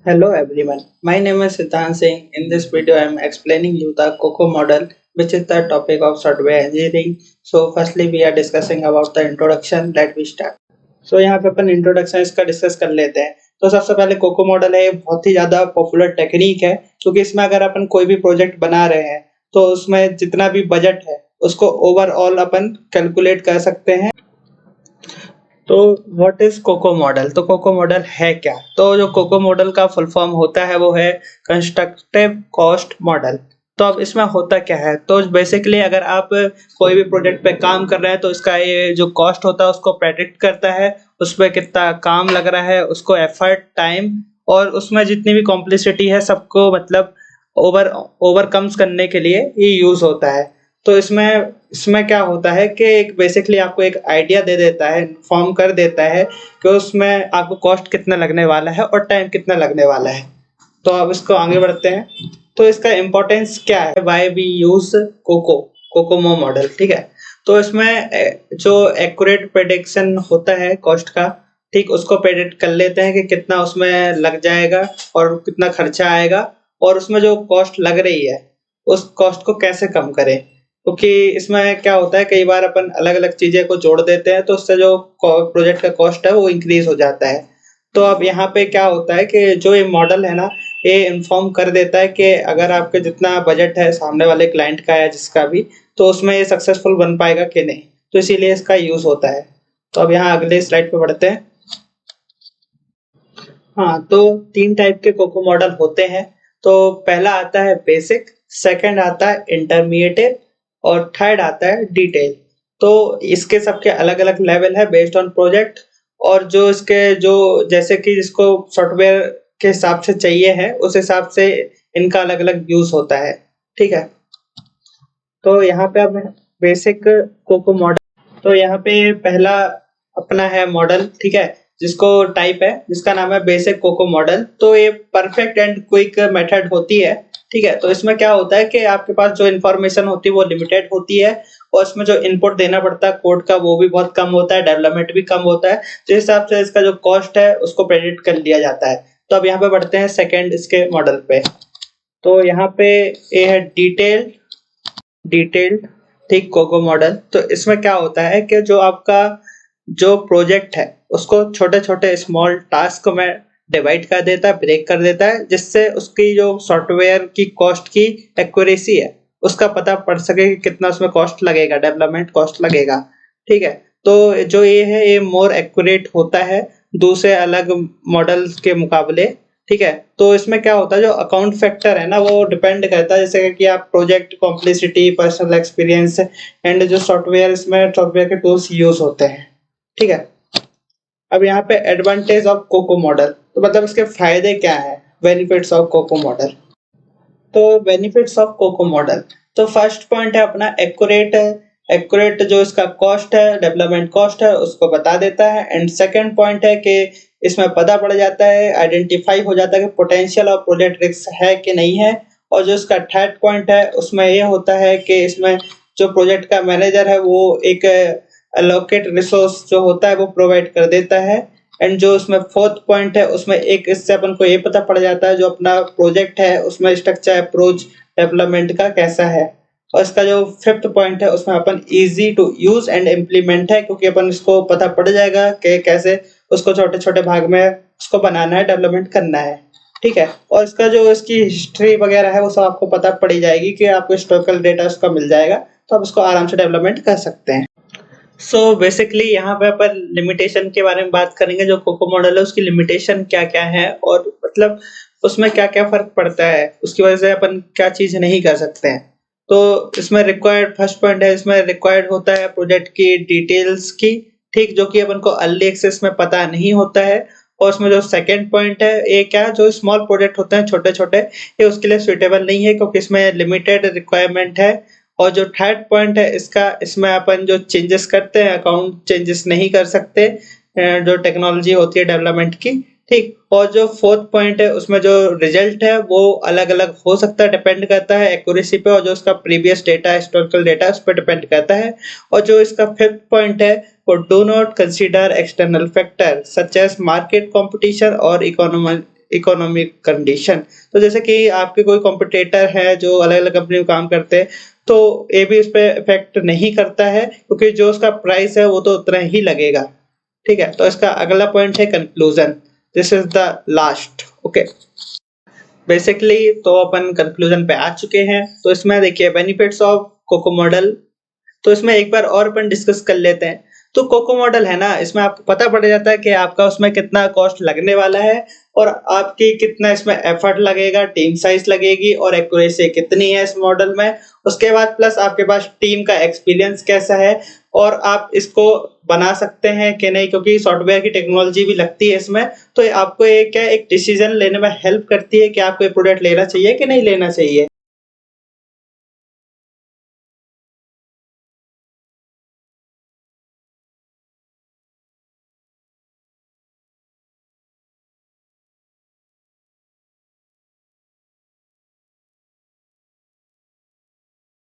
Hello everyone, my name is Siddhant Singh. In this video, I am explaining you the COCO model, which is the topic of software engineering. So, firstly, we are discussing about the introduction. Let we start. So, यहाँ पे अपन introduction इसका discuss कर लेते हैं. तो सबसे पहले cocoa model है, ये बहुत ही ज़्यादा पॉपुलर टेक्निक है, क्योंकि इसमें अगर अपन कोई भी प्रोजेक्ट बना रहे हैं, तो उसमें जितना भी बजट है, उसको ओवरऑल अपन कैलकुलेट कर सकते हैं. तो व्हाट इज कोको मॉडल? तो कोको मॉडल है क्या? तो जो कोको मॉडल का फुल फॉर्म होता है वो है कंस्ट्रक्टिव कॉस्ट मॉडल. तो अब इसमें होता क्या है? तो बेसिकली अगर आप कोई भी प्रोजेक्ट पे काम कर रहे हैं तो इसका ये जो कॉस्ट होता है उसको प्रेडिक्ट करता है, उस पे कितना काम लग रहा है, उसको एफर्ट, टाइम और उसमें जितनी भी कॉम्प्लेक्सिटी है सबको मतलब ओवरकम्स करने के लिए ये यूज होता है. तो इसमें इसमें क्या होता है कि एक बेसिकली आपको एक आइडिया दे देता है, इन्फॉर्म कर देता है कि उसमें आपको कॉस्ट कितना लगने वाला है और टाइम कितना लगने वाला है. तो अब इसको आगे बढ़ते हैं. तो इसका इम्पोर्टेंस क्या है, why we use COCOMO model. ठीक है. तो इसमें जो एक्यूरेट प्रेडिक्शन होता है कॉस्ट का, ठीक, उसको प्रेडिक्ट कर लेते हैं कि कितना उसमें लग जाएगा और कितना खर्चा आएगा, और उसमें जो कॉस्ट लग रही है उस कॉस्ट को कैसे कम करें. क्योंकि इसमें क्या होता है, कई बार अपन अलग अलग चीजें को जोड़ देते हैं तो उससे जो प्रोजेक्ट का कॉस्ट है वो इंक्रीज हो जाता है. तो अब यहाँ पे क्या होता है कि जो ये मॉडल है ना, ये इन्फॉर्म कर देता है कि अगर आपके जितना बजट है सामने वाले क्लाइंट का या जिसका भी, तो उसमें ये सक्सेसफुल बन पाएगा कि नहीं. तो इसीलिए इसका यूज होता है. तो अब यहाँ अगले स्लाइड पे बढ़ते हैं. हाँ, तो तीन टाइप के कोको मॉडल होते हैं. तो पहला आता है बेसिक, सेकंड आता है इंटरमीडिएट और थर्ड आता है डिटेल. तो इसके सबके अलग अलग लेवल है बेस्ड ऑन प्रोजेक्ट, और जो इसके जो जैसे कि जिसको सॉफ्टवेयर के हिसाब से चाहिए है उस हिसाब से इनका अलग अलग यूज होता है. ठीक है. तो यहाँ पे अब बेसिक कोको मॉडल. तो यहाँ पे पहला अपना है मॉडल. ठीक है. जिसको टाइप है, जिसका नाम है बेसिक कोको मॉडल. तो ये परफेक्ट एंड क्विक मेथड होती है. ठीक है. तो इसमें क्या होता है कि आपके पास जो इन्फॉर्मेशन होती है वो लिमिटेड होती है, और इसमें जो इनपुट देना पड़ता है कोड का वो भी बहुत कम होता है, डेवलपमेंट भी कम होता है. जिस हिसाब से इसका जो कॉस्ट है उसको प्रेडिक्ट कर लिया जाता है. तो अब यहाँ पे बढ़ते हैं सेकेंड इसके मॉडल पे. तो यहाँ पे ये है डिटेल्ड, ठीक, कोको मॉडल. तो इसमें क्या होता है कि जो आपका जो प्रोजेक्ट है उसको छोटे छोटे स्मॉल टास्क में डिवाइड कर देता है, ब्रेक कर देता है, जिससे उसकी जो सॉफ्टवेयर की कॉस्ट की एक्यूरेसी है उसका पता पड़ सके कि कितना उसमें कॉस्ट लगेगा, डेवलपमेंट कॉस्ट लगेगा. ठीक है. तो जो ये है ये मोर एक्यूरेट होता है दूसरे अलग मॉडल्स के मुकाबले. ठीक है. तो इसमें क्या होता है, जो अकाउंट फैक्टर है ना वो डिपेंड करता है, जैसे कि आप project complexity, personal experience and जो सॉफ्टवेयर, इसमें सॉफ्टवेयर के टूल्स यूज होते हैं. ठीक है. अब यहाँ पे एडवांटेज ऑफ कोको मॉडल, तो मतलब इसके फायदे क्या है, बेनिफिट्स ऑफ कोको मॉडल. तो बेनिफिट्स ऑफ कोको मॉडल, तो फर्स्ट पॉइंट है अपना एक्यूरेट है. एक्यूरेट जो इसका कॉस्ट है, डेवलपमेंट कॉस्ट है, उसको बता देता है. एंड सेकंड पॉइंट है कि इसमें पता पड़ जाता है, आइडेंटिफाई हो जाता है कि पोटेंशियल और प्रोजेक्ट रिस्क है कि नहीं है. और जो इसका थर्ड पॉइंट है उसमें ये होता है कि इसमें जो प्रोजेक्ट का मैनेजर है वो एक अलोकेट रिसोर्स जो होता है वो प्रोवाइड कर देता है. एंड जो उसमें फोर्थ पॉइंट है उसमें एक इससे अपन को ये पता पड़ जाता है जो अपना प्रोजेक्ट है उसमें स्ट्रक्चर अप्रोच डेवलपमेंट का कैसा है. और इसका जो फिफ्थ पॉइंट है उसमें अपन easy to use and implement है, क्योंकि अपन इसको पता पड़ जाएगा कि कैसे उसको छोटे छोटे भाग में उसको बनाना है, डेवलपमेंट करना है. ठीक है. और इसका जो इसकी हिस्ट्री वगैरह है वो सब आपको पता पड़ ही जाएगी कि आपको हिस्टोरिकल डेटा उसका मिल जाएगा, तो आप उसको आराम से डेवलपमेंट कर सकते हैं. सो बेसिकली यहाँ पे अपन लिमिटेशन के बारे में बात करेंगे. जो कोको मॉडल है उसकी लिमिटेशन क्या क्या है और मतलब उसमें क्या क्या फर्क पड़ता है, उसकी वजह से अपन क्या चीज नहीं कर सकते हैं. तो इसमें रिक्वायर्ड फर्स्ट पॉइंट है, इसमें रिक्वायर्ड होता है प्रोजेक्ट की डिटेल्स की, ठीक, जो कि अपन को अर्ली एक्सेस में पता नहीं होता है. और उसमें जो सेकंड पॉइंट है ये क्या, जो स्मॉल प्रोजेक्ट होते हैं छोटे छोटे, ये उसके लिए सुइटेबल नहीं है क्योंकि इसमें लिमिटेड रिक्वायरमेंट है. और जो थर्ड पॉइंट है इसका, इसमें अपन जो चेंजेस करते हैं अकाउंट चेंजेस नहीं कर सकते, जो टेक्नोलॉजी होती है डेवलपमेंट की. ठीक. और जो फोर्थ पॉइंट है उसमें जो रिजल्ट है वो अलग अलग हो सकता है, डिपेंड करता है एक्यूरेसी पे, और जो उसका प्रीवियस डेटा, हिस्टोरिकल डेटा, उस पर डिपेंड करता है. और जो इसका फिफ्थ पॉइंट है वो do not consider external factor such as market competition और इकोनॉमिक कंडीशन। तो जैसे कि आपके कोई कॉम्पिटिटर है जो अलग-अलग कंपनी में काम करते हैं, तो ये भी उस पे इफ़ेक्ट नहीं करता है क्योंकि जो उसका प्राइस है वो तो उतना ही लगेगा। ठीक है? तो इसका अगला पॉइंट है conclusion. This is the last. Okay. Basically तो अपन कंक्लूज़न पे आ चुके हैं। तो इसमें देखिए बेनिफिट्स ऑफ कोको मॉडल, तो इसमें एक बार और अपन डिस्कस कर लेते हैं। तो कोको मॉडल है ना, इसमें आपको पता पड़ जाता है कि आपका उसमें कितना कॉस्ट लगने वाला है और आपकी कितना इसमें एफर्ट लगेगा, टीम साइज़ लगेगी और एक्यूरेसी कितनी है इस मॉडल में। उसके बाद प्लस आपके पास टीम का एक्सपीरियंस कैसा है और आप इसको बना सकते हैं कि नहीं, क्योंकि सॉफ्टवेयर की टेक्नोलॉजी भी लगती है इसमें। तो आपको ये क्या एक डिसीजन लेने में हेल्प करती है कि आपको ये प्रोडक्ट लेना चाहिए कि नहीं लेना चाहिए।